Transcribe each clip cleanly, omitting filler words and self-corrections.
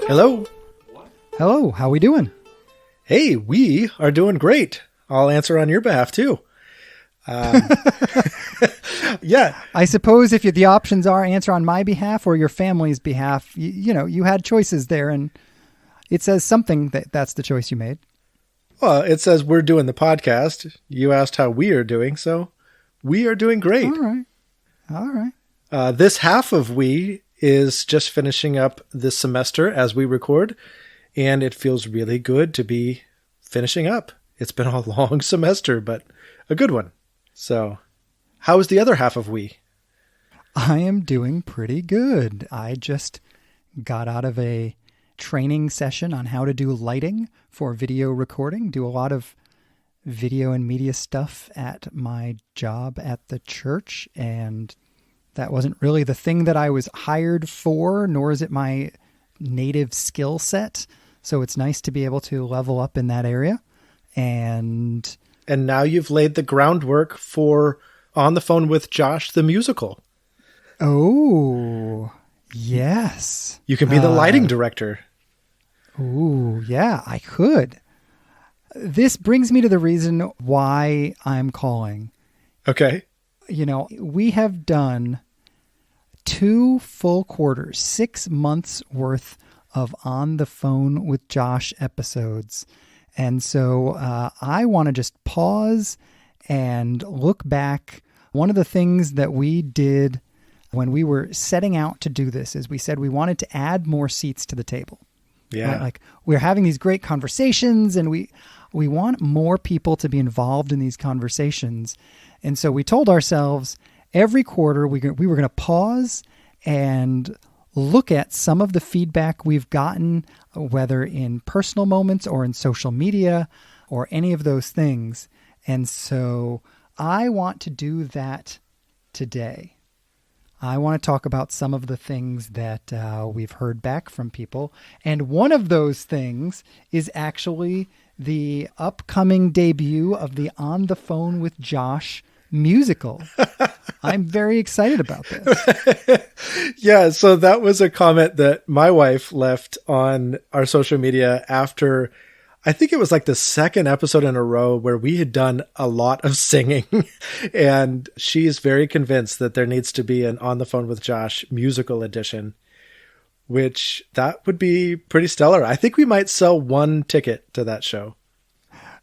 Hello. Hello, how we doing? Hey, we are doing great. I'll answer on your behalf too. Yeah. I suppose if the options are answer on my behalf or your family's behalf, you had choices there, and it says something that's the choice you made. Well, it says we're doing the podcast. You asked how we are doing, so we are doing great. All right. This half of we is just finishing up this semester as we record, and it feels really good to be finishing up. It's been a long semester, but a good one. So, how is the other half of we? I am doing pretty good. I just got out of a training session on how to do lighting for video recording, do a lot of video and media stuff at my job at the church, and that wasn't really the thing that I was hired for, nor is it my native skill set. So it's nice to be able to level up in that area. And now you've laid the groundwork for On the Phone with Josh, the musical. Oh, yes. You can be the lighting director. Oh, yeah, I could. This brings me to the reason why I'm calling. Okay. We have done 2 full quarters, 6 months worth of On the Phone with Josh episodes. And so I want to just pause and look back. One of the things that we did when we were setting out to do this is we said we wanted to add more seats to the table. Yeah. Right? Like we're having these great conversations, and we want more people to be involved in these conversations. And so we told ourselves every quarter we were going to pause and look at some of the feedback we've gotten, whether in personal moments or in social media or any of those things. And so I want to do that today. I want to talk about some of the things that we've heard back from people. And one of those things is actually the upcoming debut of the On the Phone with Josh musical. I'm very excited about this. Yeah, so that was a comment that my wife left on our social media after, I think it was like the second episode in a row where we had done a lot of singing. And she's very convinced that there needs to be an On the Phone with Josh musical edition, which that would be pretty stellar. I think we might sell 1 ticket to that show.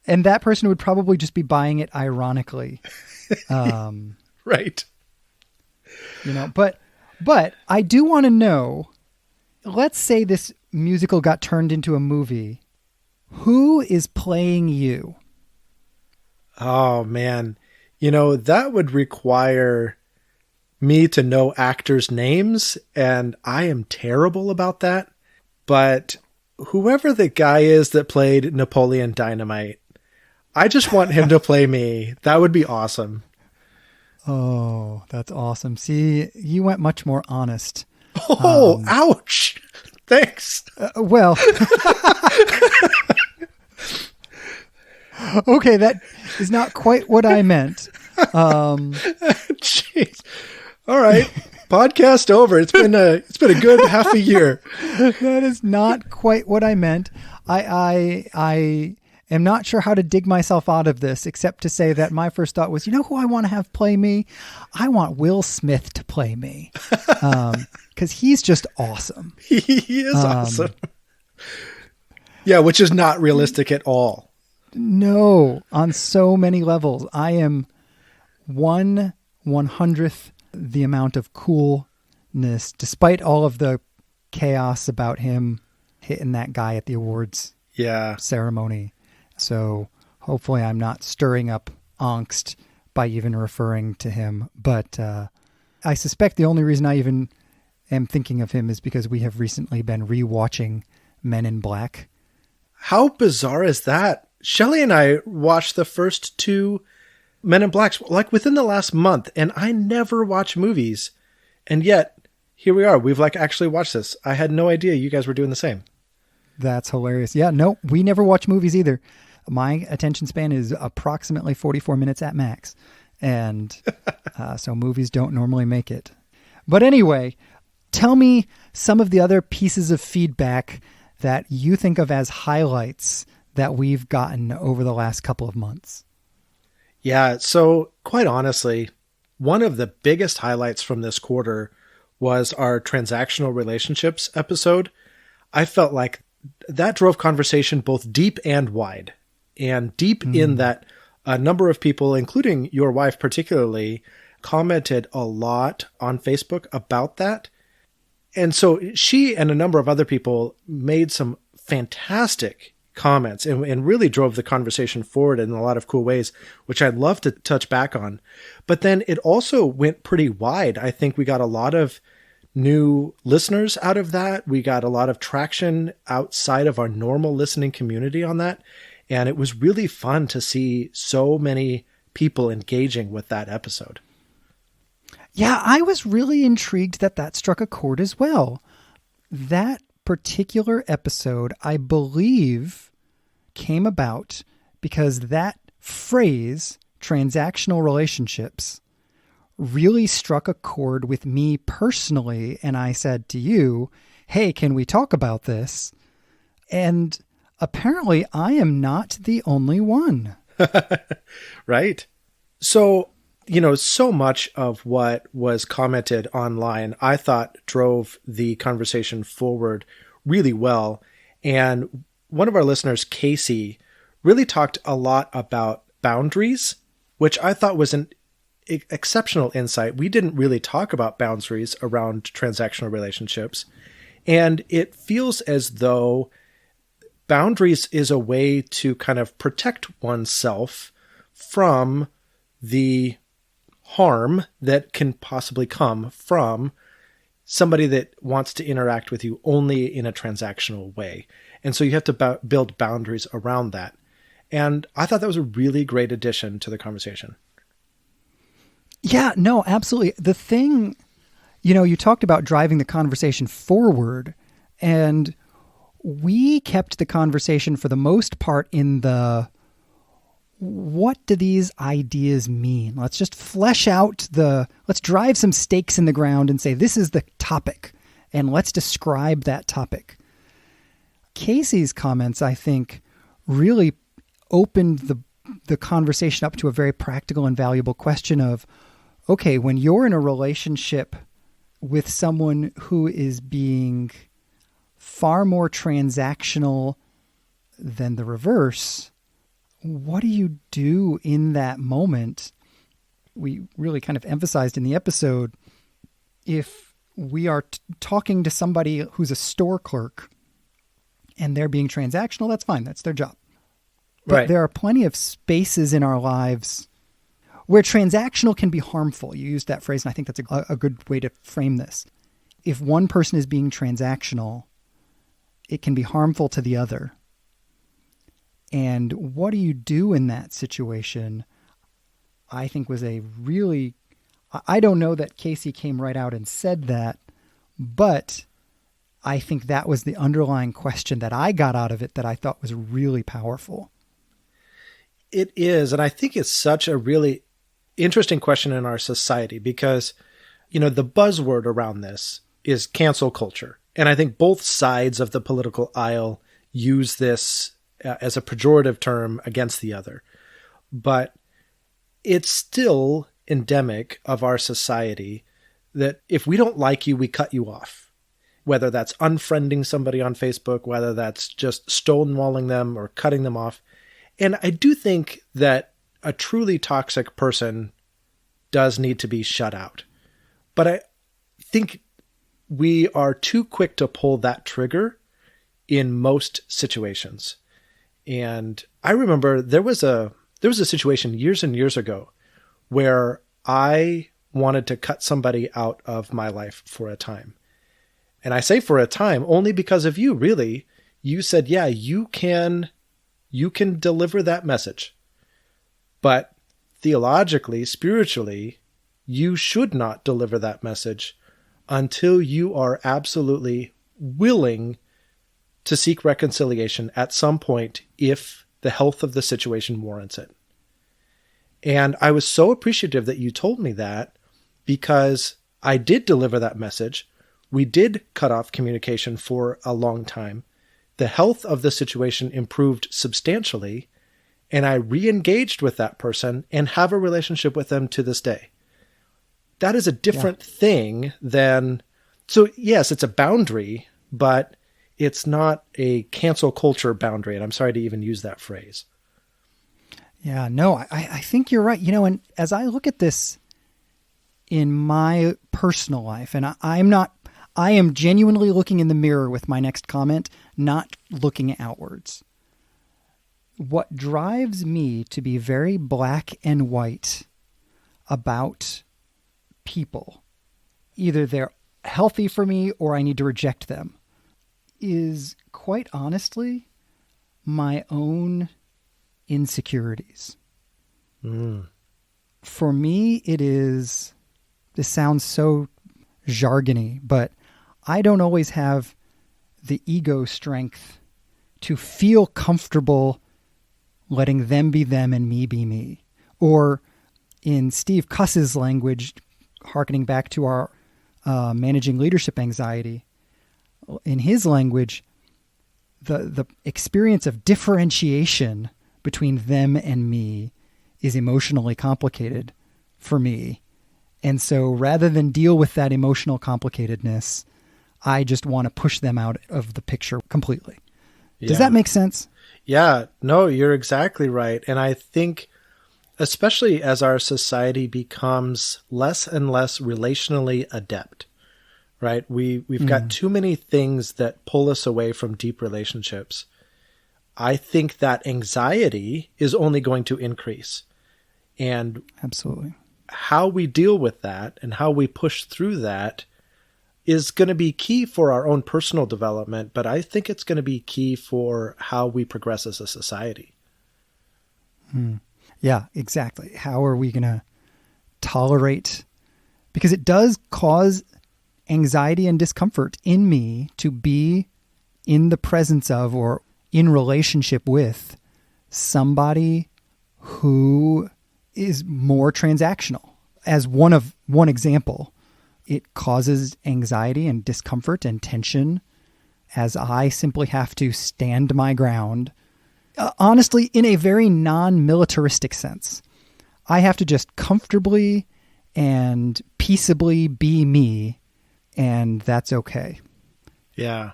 And that person would probably just be buying it ironically. Right. But I do want to know, let's say this musical got turned into a movie. Who is playing you? Oh, man. That would require me to know actors' names, and I am terrible about that. But whoever the guy is that played Napoleon Dynamite, I just want him to play me. That would be awesome. Oh, that's awesome. See, you went much more honest. Oh, ouch. Thanks. Well, okay, that is not quite what I meant. Jeez. All right. Podcast over. It's been a good half a year. That is not quite what I meant. I am not sure how to dig myself out of this, except to say that my first thought was, who I want to have play me? I want Will Smith to play me. Because he's just awesome. He is awesome. Yeah, which is not realistic at all. No, on so many levels. I am 1/100th the amount of coolness, despite all of the chaos about him hitting that guy at the awards ceremony. So hopefully I'm not stirring up angst by even referring to him. But I suspect the only reason I even am thinking of him is because we have recently been rewatching Men in Black. How bizarre is that? Shelley and I watched the first 2 Men in Blacks like within the last month, and I never watch movies. And yet, here we are. We've actually watched this. I had no idea you guys were doing the same. That's hilarious. Yeah, no, we never watch movies either. My attention span is approximately 44 minutes at max. And so movies don't normally make it. But anyway, tell me some of the other pieces of feedback that you think of as highlights that we've gotten over the last couple of months. Yeah, so quite honestly, one of the biggest highlights from this quarter was our transactional relationships episode. I felt like that drove conversation both deep and wide. And deep in that a number of people, including your wife particularly, commented a lot on Facebook about that. And so she and a number of other people made some fantastic comments and really drove the conversation forward in a lot of cool ways, which I'd love to touch back on. But then it also went pretty wide. I think we got a lot of new listeners out of that. We got a lot of traction outside of our normal listening community on that. And it was really fun to see so many people engaging with that episode. Yeah, I was really intrigued that struck a chord as well. That particular episode, I believe, came about because that phrase, transactional relationships, really struck a chord with me personally. And I said to you, hey, can we talk about this? And apparently I am not the only one. Right. So, so much of what was commented online, I thought drove the conversation forward really well. And one of our listeners, Casey, really talked a lot about boundaries, which I thought was an exceptional insight. We didn't really talk about boundaries around transactional relationships. And it feels as though boundaries is a way to kind of protect oneself from the harm that can possibly come from somebody that wants to interact with you only in a transactional way. And so you have to build boundaries around that. And I thought that was a really great addition to the conversation. Yeah, no, absolutely. The thing, you talked about driving the conversation forward, and we kept the conversation for the most part in the, what do these ideas mean? Let's just flesh out let's drive some stakes in the ground and say, this is the topic, and let's describe that topic. Casey's comments, I think, really opened the conversation up to a very practical and valuable question of, okay, when you're in a relationship with someone who is being far more transactional than the reverse, what do you do in that moment? We really kind of emphasized in the episode, if we are talking to somebody who's a store clerk and they're being transactional, that's fine. That's their job. But Right. There are plenty of spaces in our lives where transactional can be harmful. You used that phrase, and I think that's a good way to frame this. If one person is being transactional, it can be harmful to the other. And what do you do in that situation? I think was a really, I don't know that Casey came right out and said that, but I think that was the underlying question that I got out of it that I thought was really powerful. It is. And I think it's such a really interesting question in our society because, the buzzword around this is cancel culture. And I think both sides of the political aisle use this as a pejorative term against the other. But it's still endemic of our society that if we don't like you, we cut you off. Whether that's unfriending somebody on Facebook, whether that's just stonewalling them or cutting them off. And I do think that a truly toxic person does need to be shut out. But I think we are too quick to pull that trigger in most situations. And I remember there was a situation years and years ago where I wanted to cut somebody out of my life for a time. And I say for a time only because of you, really. You said, yeah, you can deliver that message. But theologically, spiritually, you should not deliver that message until you are absolutely willing to seek reconciliation at some point if the health of the situation warrants it. And I was so appreciative that you told me that because I did deliver that message. We did cut off communication for a long time. The health of the situation improved substantially, and I re-engaged with that person and have a relationship with them to this day. That is a different thing than, so yes, it's a boundary, but it's not a cancel culture boundary. And I'm sorry to even use that phrase. Yeah, no, I think you're right. And as I look at this in my personal life, and I am genuinely looking in the mirror with my next comment, not looking outwards. What drives me to be very black and white about people, either they're healthy for me or I need to reject them, is quite honestly my own insecurities. For me, it is, this sounds so jargony, but I don't always have the ego strength to feel comfortable letting them be them and me be me. Or in Steve Cuss's language, hearkening back to our managing leadership anxiety, in his language, the experience of differentiation between them and me is emotionally complicated for me. And so rather than deal with that emotional complicatedness, I just want to push them out of the picture completely. Yeah. Does that make sense? Yeah, no, you're exactly right. And I think, especially as our society becomes less and less relationally adept, right? We've got too many things that pull us away from deep relationships. I think that anxiety is only going to increase. And absolutely, how we deal with that and how we push through that is going to be key for our own personal development, but I think it's going to be key for how we progress as a society. Yeah, exactly. How are we going to tolerate? Because it does cause anxiety and discomfort in me to be in the presence of or in relationship with somebody who is more transactional. As one example, it causes anxiety and discomfort and tension as I simply have to stand my ground. Honestly, in a very non-militaristic sense, I have to just comfortably and peaceably be me, and that's okay. Yeah.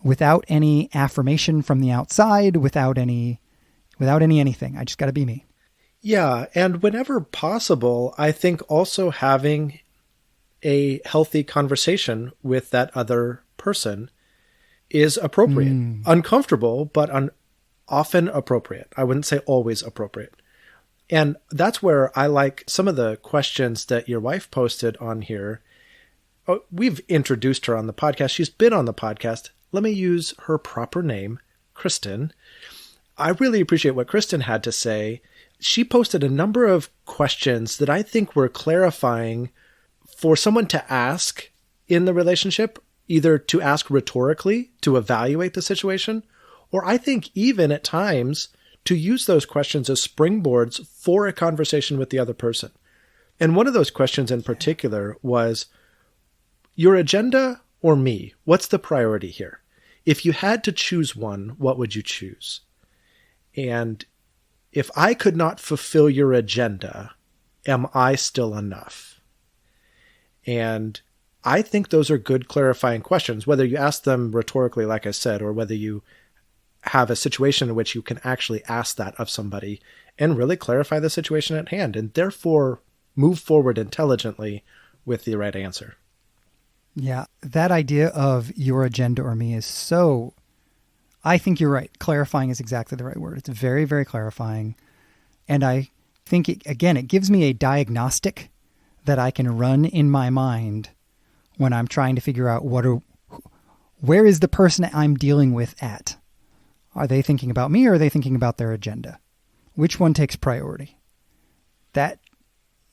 Without any affirmation from the outside, without any anything. I just got to be me. Yeah. And whenever possible, I think also having a healthy conversation with that other person is appropriate. Uncomfortable, but often appropriate. I wouldn't say always appropriate. And that's where I like some of the questions that your wife posted on here. Oh, we've introduced her on the podcast. She's been on the podcast. Let me use her proper name, Kristen. I really appreciate what Kristen had to say. She posted a number of questions that I think were clarifying for someone to ask in the relationship, either to ask rhetorically to evaluate the situation, or I think even at times to use those questions as springboards for a conversation with the other person. And one of those questions in particular was, your agenda or me? What's the priority here? If you had to choose one, what would you choose? And if I could not fulfill your agenda, am I still enough? And I think those are good clarifying questions, whether you ask them rhetorically, like I said, or whether you have a situation in which you can actually ask that of somebody and really clarify the situation at hand and therefore move forward intelligently with the right answer. Yeah, that idea of your agenda or me is so, I think you're right. Clarifying is exactly the right word. It's very, very clarifying. And I think, it gives me a diagnostic that I can run in my mind when I'm trying to figure out where is the person I'm dealing with at? Are they thinking about me or are they thinking about their agenda? Which one takes priority? That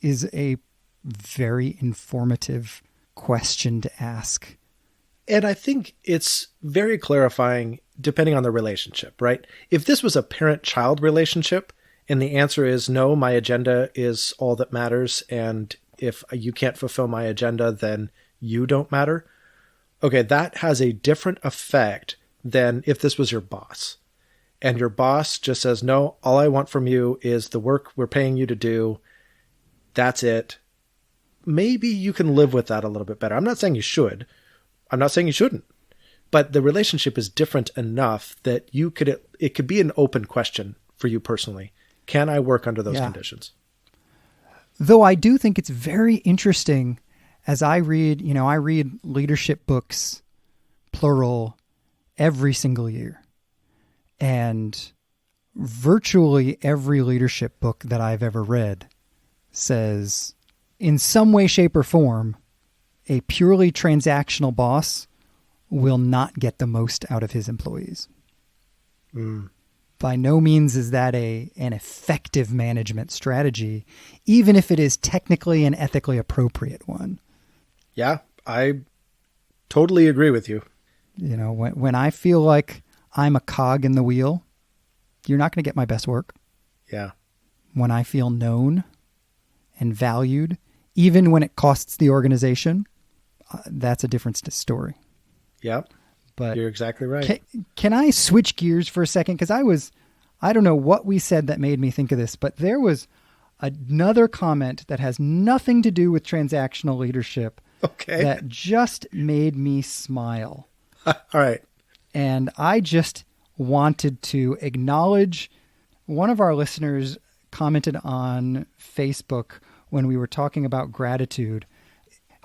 is a very informative question to ask. And I think it's very clarifying depending on the relationship, right? If this was a parent-child relationship and the answer is no, my agenda is all that matters and if you can't fulfill my agenda, then you don't matter. Okay, that has a different effect than if this was your boss. And your boss just says, no, all I want from you is the work we're paying you to do. That's it. Maybe you can live with that a little bit better. I'm not saying you should. I'm not saying you shouldn't. But the relationship is different enough that it could be an open question for you personally. Can I work under those conditions? Though I do think it's very interesting as I read leadership books, plural, every single year. And virtually every leadership book that I've ever read says, in some way, shape, or form, a purely transactional boss will not get the most out of his employees. By no means is that an effective management strategy, even if it is technically and ethically appropriate one. Yeah, I totally agree with you. You know, when I feel like I'm a cog in the wheel, you're not going to get my best work. Yeah. When I feel known and valued, even when it costs the organization, that's a different story. Yep. But you're exactly right. Can I switch gears for a second? Because I don't know what we said that made me think of this, but there was another comment that has nothing to do with transactional leadership. Okay. That just made me smile. All right. And I just wanted to acknowledge one of our listeners commented on Facebook when we were talking about gratitude.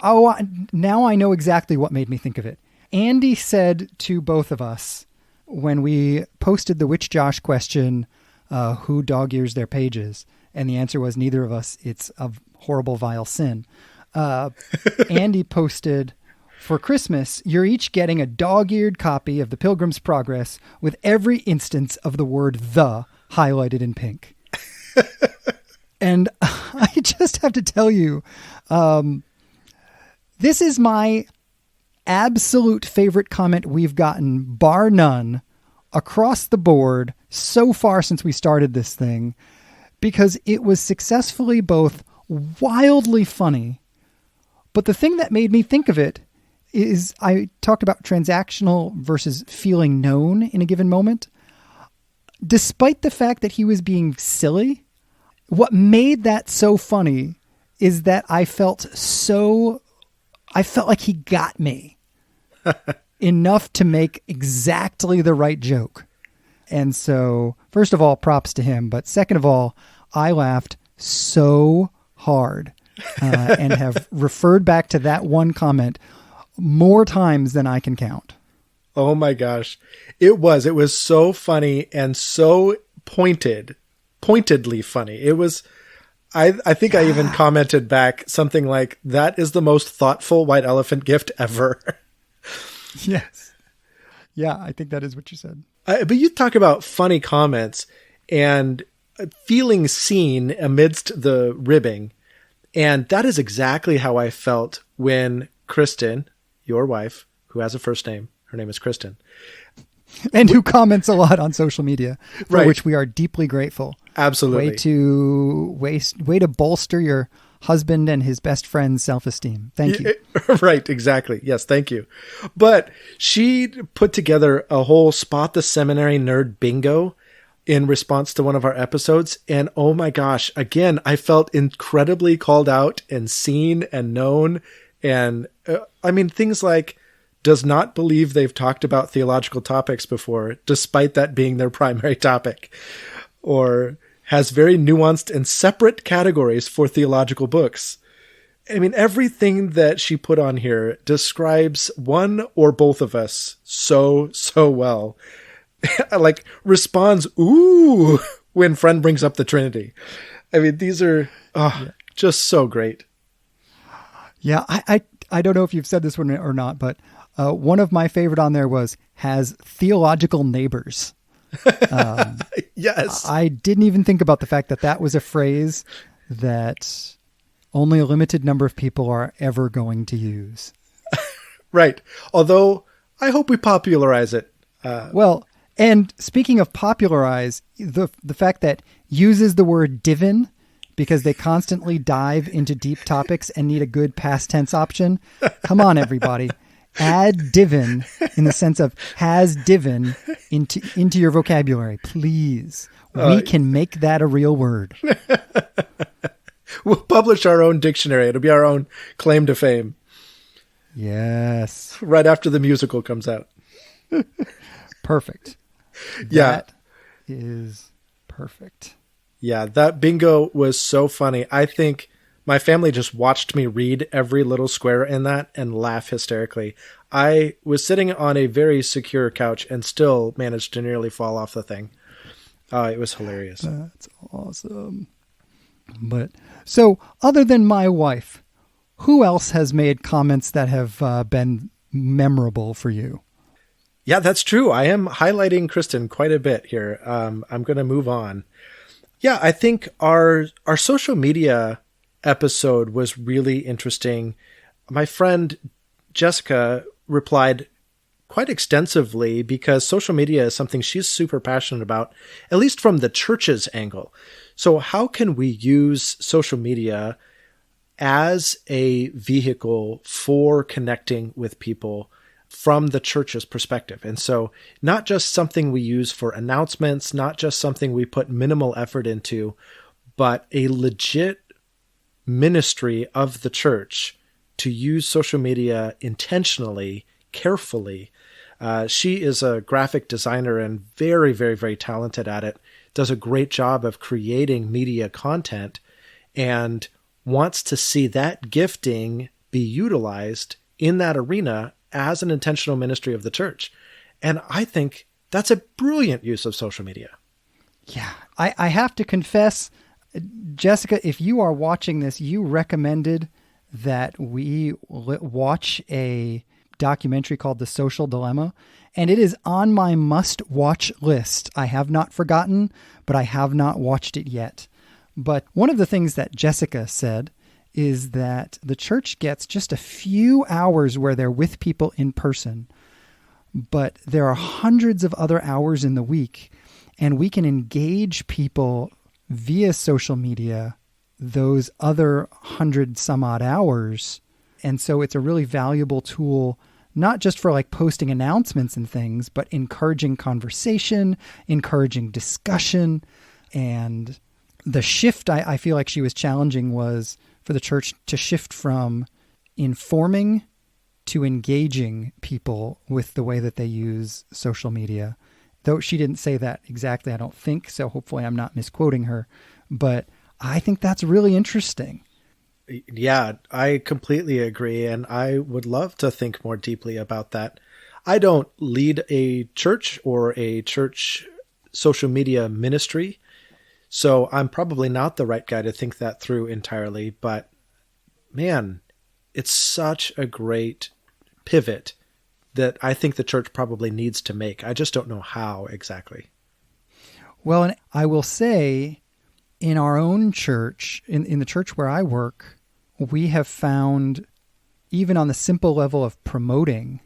Oh, now I know exactly what made me think of it. Andy said to both of us when we posted the Which Josh question, who dog ears their pages? And the answer was neither of us. It's a horrible, vile sin. Andy posted, for Christmas, you're each getting a dog-eared copy of The Pilgrim's Progress with every instance of the word "the" highlighted in pink. And I just have to tell you, this is my absolute favorite comment we've gotten, bar none, across the board so far since we started this thing, because it was successfully both wildly funny, but the thing that made me think of it is I talked about transactional versus feeling known in a given moment. Despite the fact that he was being silly, what made that so funny is that I felt like he got me enough to make exactly the right joke. And so, first of all, props to him. But second of all, I laughed so hard and have referred back to that one comment more times than I can count. Oh my gosh. It was so funny and so pointedly funny. It was, I think I even commented back something like, that is the most thoughtful white elephant gift ever. Yes. Yeah, I think that is what you said. But you talk about funny comments and feeling seen amidst the ribbing. And that is exactly how I felt when Kristen, your wife, who has a first name, her name is Kristen. And who comments a lot on social media, for right. which we are deeply grateful. Absolutely. Way to bolster your husband and his best friend's self-esteem. Thank you. Right, exactly. Yes, thank you. But she put together a whole Spot the Seminary Nerd bingo in response to one of our episodes. And oh my gosh, again, I felt incredibly called out and seen and known. And things like does not believe they've talked about theological topics before, despite that being their primary topic, or has very nuanced and separate categories for theological books. I mean, everything that she put on here describes one or both of us so well. Like responds, ooh, when friend brings up the Trinity. I mean, these are just so great. Yeah, I don't know if you've said this one or not, but one of my favorite on there was, has theological neighbors. Yes. I didn't even think about the fact that was a phrase that only a limited number of people are ever going to use. Right. Although I hope we popularize it. Well, and speaking of popularize, the fact that uses the word divin because they constantly dive into deep topics and need a good past tense option. Come on, everybody. Add divin in the sense of has divin into your vocabulary, please. We can make that a real word. We'll publish our own dictionary. It'll be our own claim to fame. Yes. Right after the musical comes out. Perfect. Yeah. That is perfect. Yeah, that bingo was so funny. I think my family just watched me read every little square in that and laugh hysterically. I was sitting on a very secure couch and still managed to nearly fall off the thing. It was hilarious. That's awesome. But so other than my wife, who else has made comments that have been memorable for you? Yeah, that's true. I am highlighting Kristen quite a bit here. I'm going to move on. Yeah, I think our social media episode was really interesting. My friend Jessica replied quite extensively because social media is something she's super passionate about, at least from the church's angle. So how can we use social media as a vehicle for connecting with people from the church's perspective? And so not just something we use for announcements, not just something we put minimal effort into, but a legit ministry of the church to use social media intentionally, carefully. She is a graphic designer and very, very, very talented at it, does a great job of creating media content, and wants to see that gifting be utilized in that arena as an intentional ministry of the church. And I think that's a brilliant use of social media. Yeah, I have to confess, Jessica, if you are watching this, you recommended that we watch a documentary called The Social Dilemma, and it is on my must-watch list. I have not forgotten, but I have not watched it yet. But one of the things that Jessica said is that the church gets just a few hours where they're with people in person, but there are hundreds of other hours in the week, and we can engage people via social media those other 100 some odd hours. And so it's a really valuable tool, not just for like posting announcements and things, but encouraging conversation, encouraging discussion. And the shift I feel like she was challenging was for the church to shift from informing to engaging people with the way that they use social media. Though she didn't say that exactly, I don't think, so hopefully I'm not misquoting her. But I think that's really interesting. Yeah, I completely agree, and I would love to think more deeply about that. I don't lead a church or a church social media ministry, so I'm probably not the right guy to think that through entirely, but man, it's such a great pivot that I think the church probably needs to make. I just don't know how exactly. Well, and I will say in our own church, in the church where I work, we have found, even on the simple level of promoting,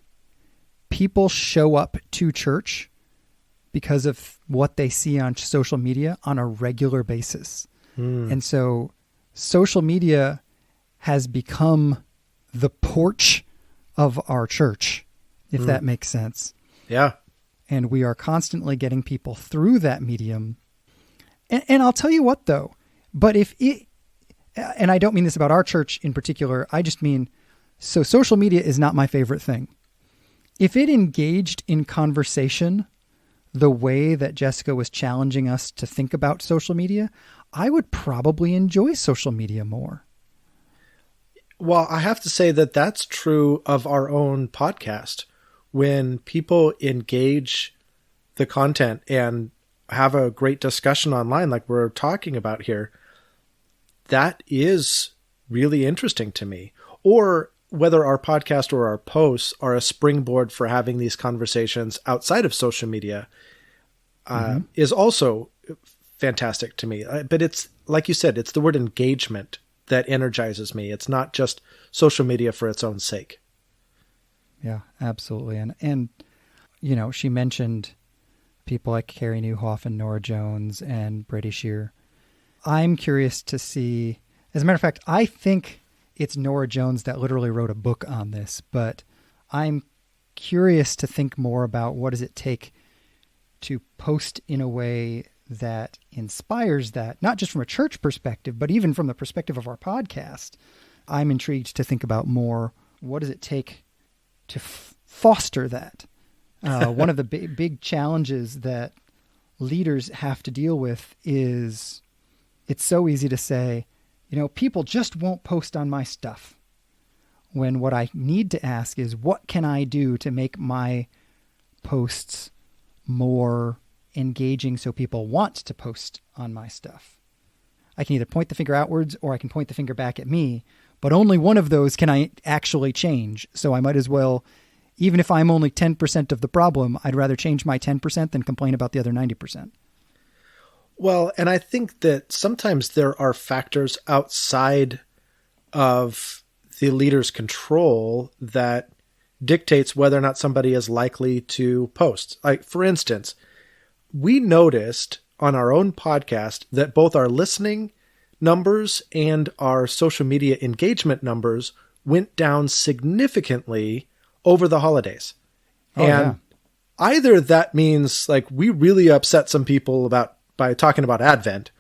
people show up to church because of what they see on social media on a regular basis. And so social media has become the porch of our church, if that makes sense. Yeah. And we are constantly getting people through that medium. And I'll tell you what, though, but if it, and I don't mean this about our church in particular, I just mean, so social media is not my favorite thing. If it engaged in conversation the way that Jessica was challenging us to think about social media, I would probably enjoy social media more. Well, I have to say that that's true of our own podcast. When people engage the content and have a great discussion online like we're talking about here, that is really interesting to me. Or whether our podcast or our posts are a springboard for having these conversations outside of social media is also fantastic to me. But it's, like you said, it's the word engagement that energizes me. It's not just social media for its own sake. Yeah, absolutely. And you know, she mentioned people like Carrie Newhoff and Nora Jones and Brady Shear. I'm curious to see, as a matter of fact, I think it's Nora Jones that literally wrote a book on this, but I'm curious to think more about what does it take to post in a way that inspires that, not just from a church perspective, but even from the perspective of our podcast. I'm intrigued to think about more, what does it take to foster that? One of the big challenges that leaders have to deal with is it's so easy to say, people just won't post on my stuff. When what I need to ask is, what can I do to make my posts more engaging so people want to post on my stuff? I can either point the finger outwards or I can point the finger back at me, but only one of those can I actually change. So I might as well, even if I'm only 10% of the problem, I'd rather change my 10% than complain about the other 90%. Well, and I think that sometimes there are factors outside of the leader's control that dictates whether or not somebody is likely to post. Like, for instance, we noticed on our own podcast that both our listening numbers and our social media engagement numbers went down significantly over the holidays. Either that means like we really upset some people by talking about Advent,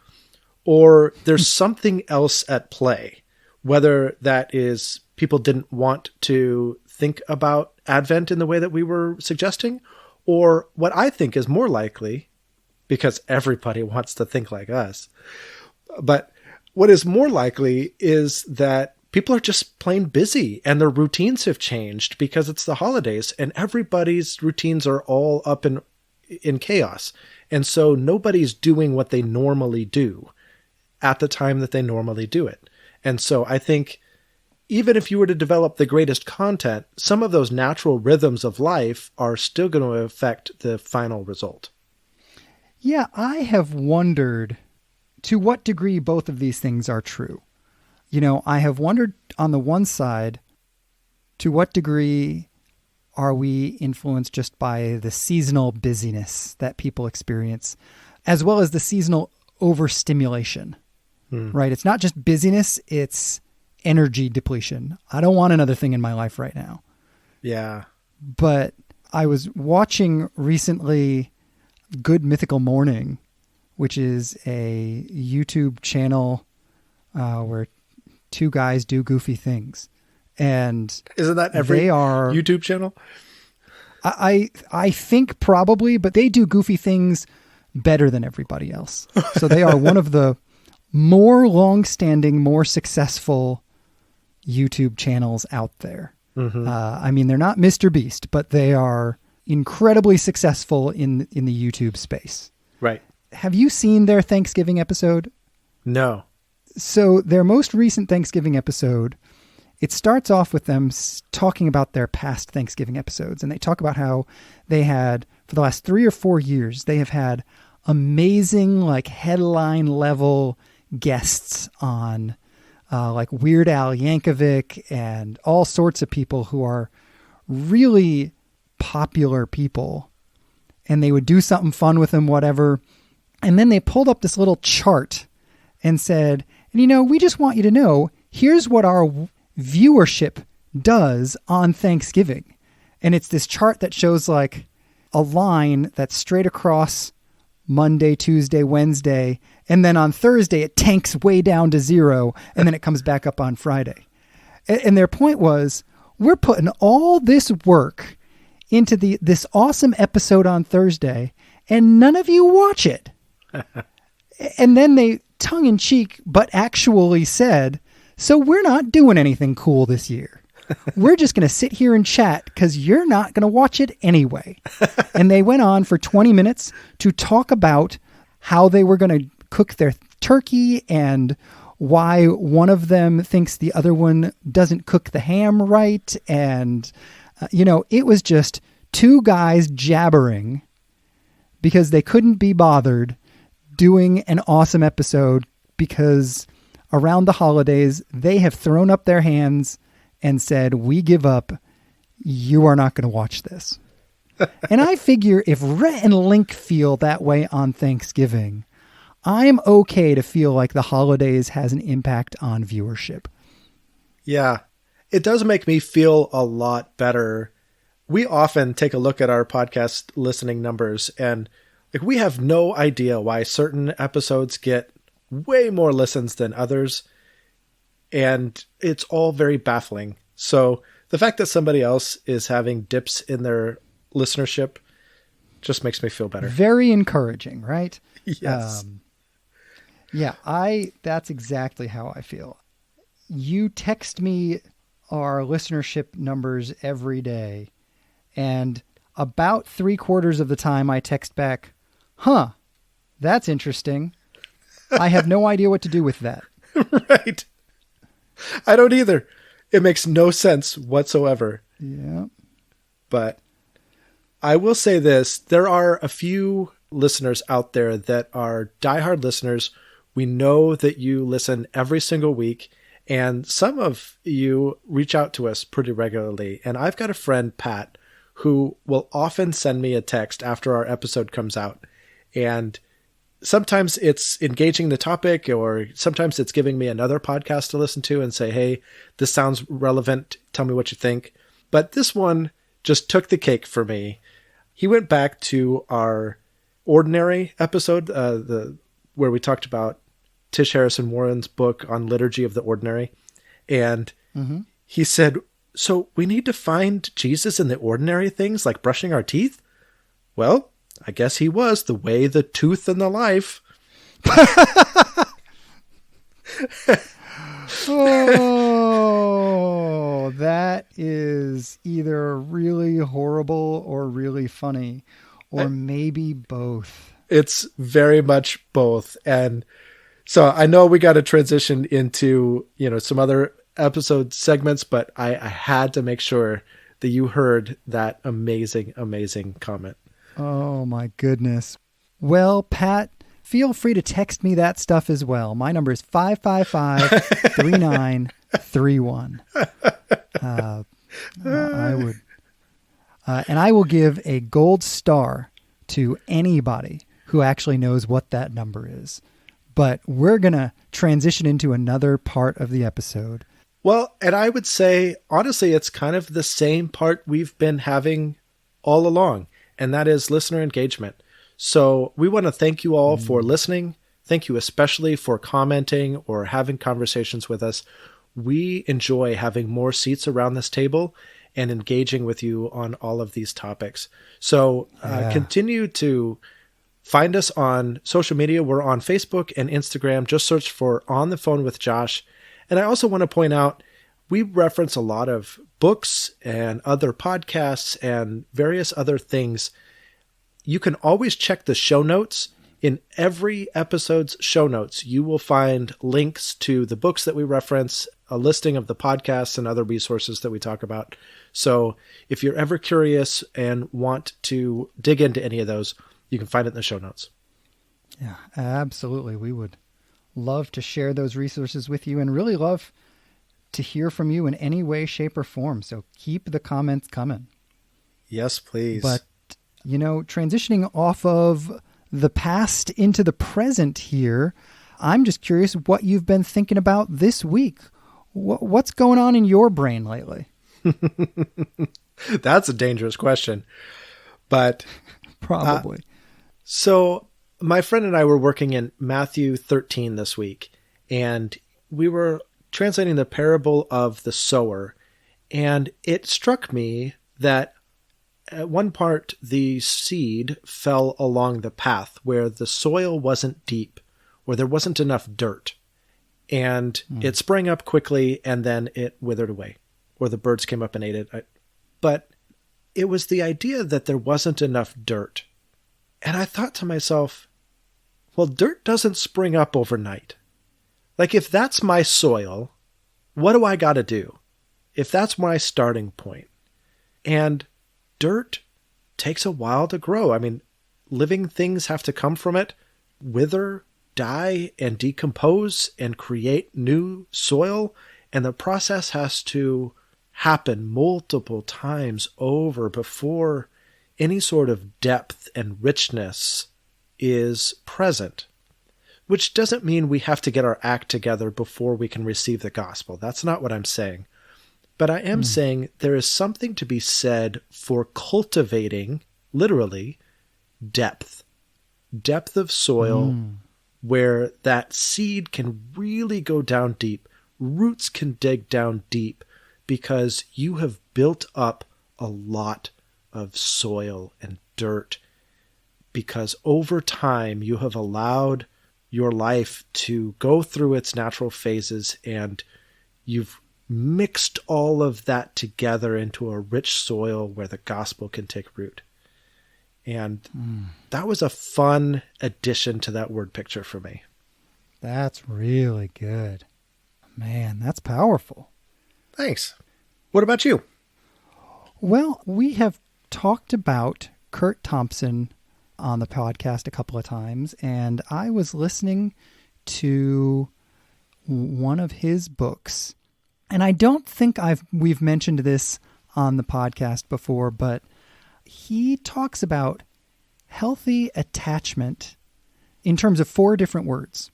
or there's something else at play, whether that is people didn't want to think about Advent in the way that we were suggesting, or what I think is more likely, because everybody wants to think like us, but what is more likely is that people are just plain busy and their routines have changed because it's the holidays and everybody's routines are all up in chaos. And so nobody's doing what they normally do at the time that they normally do it. And so I think even if you were to develop the greatest content, some of those natural rhythms of life are still going to affect the final result. Yeah, I have wondered to what degree both of these things are true. I have wondered on the one side, to what degree are we influenced just by the seasonal busyness that people experience, as well as the seasonal overstimulation, right? It's not just busyness, it's energy depletion. I don't want another thing in my life right now. Yeah. But I was watching recently Good Mythical Morning, which is a YouTube channel where two guys do goofy things. And isn't that every YouTube channel? I think probably, but they do goofy things better than everybody else. So they are one of the more long-standing, more successful YouTube channels out there. Mm-hmm. They're not Mr. Beast, but they are incredibly successful in the YouTube space. Right. Have you seen their Thanksgiving episode? No. So their most recent Thanksgiving episode, it starts off with them talking about their past Thanksgiving episodes. And they talk about how they had, for the last 3 or 4 years, they have had amazing, like headline level guests on, like Weird Al Yankovic and all sorts of people who are really popular people. And they would do something fun with them, whatever. And then they pulled up this little chart and said, we just want you to know, here's what our viewership does on Thanksgiving. And it's this chart that shows like a line that's straight across Monday, Tuesday, Wednesday. And then on Thursday, it tanks way down to 0. And then it comes back up on Friday. And their point was, we're putting all this work into this awesome episode on Thursday, and none of you watch it. And then they, tongue in cheek, but actually said, so we're not doing anything cool this year. We're just going to sit here and chat because you're not going to watch it anyway. And they went on for 20 minutes to talk about how they were going to cook their turkey and why one of them thinks the other one doesn't cook the ham right. And, it was just two guys jabbering because they couldn't be bothered doing an awesome episode because around the holidays, they have thrown up their hands and said, we give up. You are not going to watch this. And I figure if Rhett and Link feel that way on Thanksgiving, I'm okay to feel like the holidays has an impact on viewership. Yeah, it does make me feel a lot better. We often take a look at our podcast listening numbers, and like we have no idea why certain episodes get way more listens than others. And it's all very baffling. So the fact that somebody else is having dips in their listenership just makes me feel better. Very encouraging, right? Yes. Yeah, that's exactly how I feel. You text me our listenership numbers every day, and about 3/4 of the time I text back, "Huh, that's interesting. I have no idea what to do with that." Right. I don't either. It makes no sense whatsoever. Yeah. But I will say this, there are a few listeners out there that are diehard listeners. We know that you listen every single week, and some of you reach out to us pretty regularly. And I've got a friend, Pat, who will often send me a text after our episode comes out. And sometimes it's engaging the topic, or sometimes it's giving me another podcast to listen to and say, hey, this sounds relevant. Tell me what you think. But this one just took the cake for me. He went back to our Ordinary episode, where we talked about Tish Harrison Warren's book on Liturgy of the Ordinary. And he said, so we need to find Jesus in the ordinary things like brushing our teeth? Well, I guess he was the way, the tooth, and the life. Oh, that is either really horrible or really funny, or maybe both. It's very much both. And so I know we got to transition into, some other episode segments, but I had to make sure that you heard that amazing, amazing comment. Oh my goodness. Well, Pat, feel free to text me that stuff as well. My number is 555-3931. I would, and I will give a gold star to anybody who actually knows what that number is. But we're going to transition into another part of the episode. Well, and I would say, honestly, it's kind of the same part we've been having all along, and that is listener engagement. So we want to thank you all for listening. Thank you especially for commenting or having conversations with us. We enjoy having more seats around this table and engaging with you on all of these topics. So continue to find us on social media. We're on Facebook and Instagram. Just search for On the Phone with Josh. And I also want to point out, we reference a lot of books and other podcasts and various other things. You can always check the show notes. In every episode's show notes, you will find links to the books that we reference, a listing of the podcasts and other resources that we talk about. So if you're ever curious and want to dig into any of those, you can find it in the show notes. Yeah, absolutely. We would love to share those resources with you and really love to hear from you in any way, shape, or form. So keep the comments coming. Yes, please. But, transitioning off of the past into the present here, I'm just curious what you've been thinking about this week. What's going on in your brain lately? That's a dangerous question, but probably. So my friend and I were working in Matthew 13 this week, and we were translating the parable of the sower. And it struck me that at one part, the seed fell along the path where the soil wasn't deep, or there wasn't enough dirt. And it sprang up quickly, and then it withered away, or the birds came up and ate it. But it was the idea that there wasn't enough dirt. And I thought to myself, well, dirt doesn't spring up overnight. Like, if that's my soil, what do I got to do? If that's my starting point. And dirt takes a while to grow. I mean, living things have to come from it, wither, die, and decompose and create new soil. And the process has to happen multiple times over before any sort of depth and richness is present. which doesn't mean we have to get our act together before we can receive the gospel. That's not what I'm saying. But I am saying there is something to be said for cultivating, literally, depth of soil where that seed can really go down deep. Roots can dig down deep because you have built up a lot of soil and dirt, because over time you have allowed your life to go through its natural phases, and you've mixed all of that together into a rich soil where the gospel can take root. And that was a fun addition to that word picture for me. That's really good. Man, that's powerful. Thanks. What about you? Well, we have talked about Kurt Thompson on the podcast a couple of times, and I was listening to one of his books, and I don't think we've mentioned this on the podcast before, but he talks about healthy attachment in terms of 4 different words: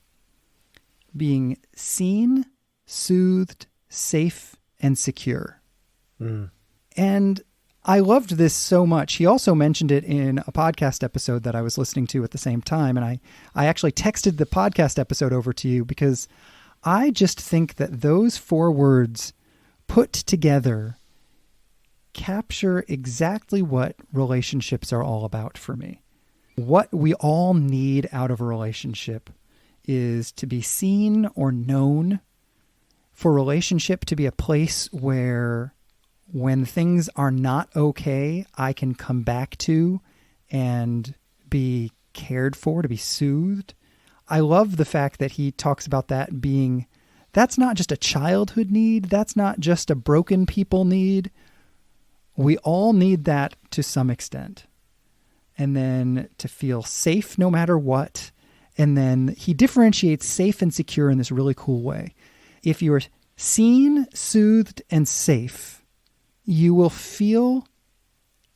being seen, soothed, safe, and secure. And I loved this so much. He also mentioned it in a podcast episode that I was listening to at the same time. And I actually texted the podcast episode over to you because I just think that those 4 words put together capture exactly what relationships are all about for me. What we all need out of a relationship is to be seen or known, for a relationship to be a place where when things are not okay, I can come back to and be cared for, to be soothed. I love the fact that he talks about that being, that's not just a childhood need. That's not just a broken people need. We all need that to some extent. And then to feel safe no matter what. And then he differentiates safe and secure in this really cool way. If you're seen, soothed, and safe, you will feel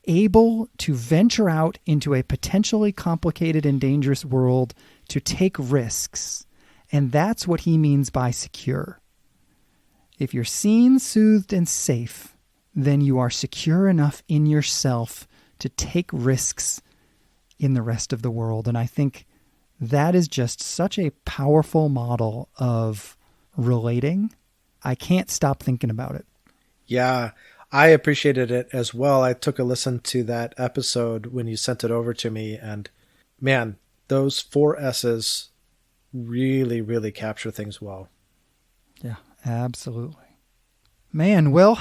able to venture out into a potentially complicated and dangerous world to take risks. And that's what he means by secure. If you're seen, soothed, and safe, then you are secure enough in yourself to take risks in the rest of the world. And I think that is just such a powerful model of relating. I can't stop thinking about it. Yeah, I appreciated it as well. I took a listen to that episode when you sent it over to me, and man, those 4 S's really, really capture things well. Yeah, absolutely. Man, well,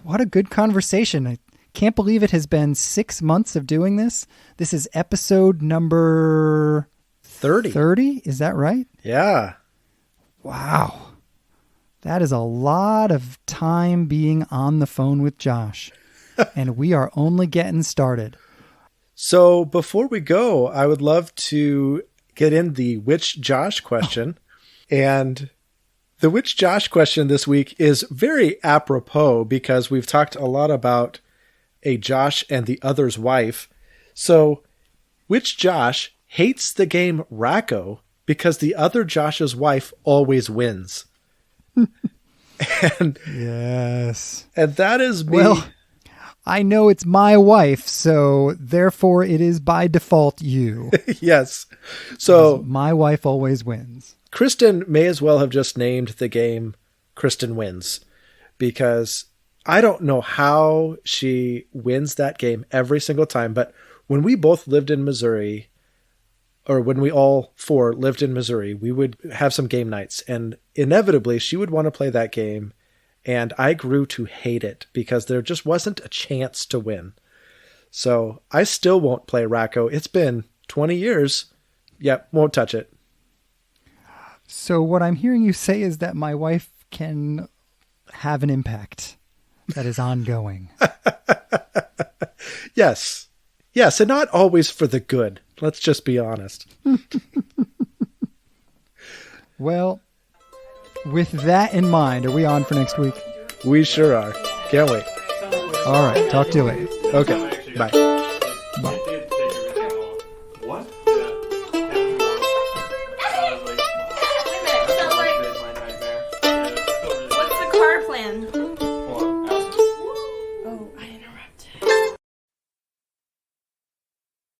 what a good conversation. I can't believe it has been 6 months of doing this. This is episode number 30. 30? Is that right? Yeah. Wow. That is a lot of time being on the phone with Josh. And we are only getting started. So before we go, I would love to get in the Which Josh question. And the Which Josh question this week is very apropos because we've talked a lot about a Josh and the other's wife. So which Josh hates the game Racco because the other Josh's wife always wins? And yes. And that is me. Well, I know it's my wife, so therefore it is by default you. Yes. So my wife always wins. Kristen may as well have just named the game Kristen Wins, because I don't know how she wins that game every single time. But when we both lived in Missouri, or when we all 4 lived in Missouri, we would have some game nights, and inevitably she would want to play that game. And I grew to hate it because there just wasn't a chance to win. So I still won't play Racco. It's been 20 years. Yep, won't touch it. So what I'm hearing you say is that my wife can have an impact that is ongoing. Yes. Yes, and not always for the good. Let's just be honest. Well, with that in mind, are we on for next week? We sure are. Can't wait. All right. Talk to you later. Okay. Bye. Bye. What? win.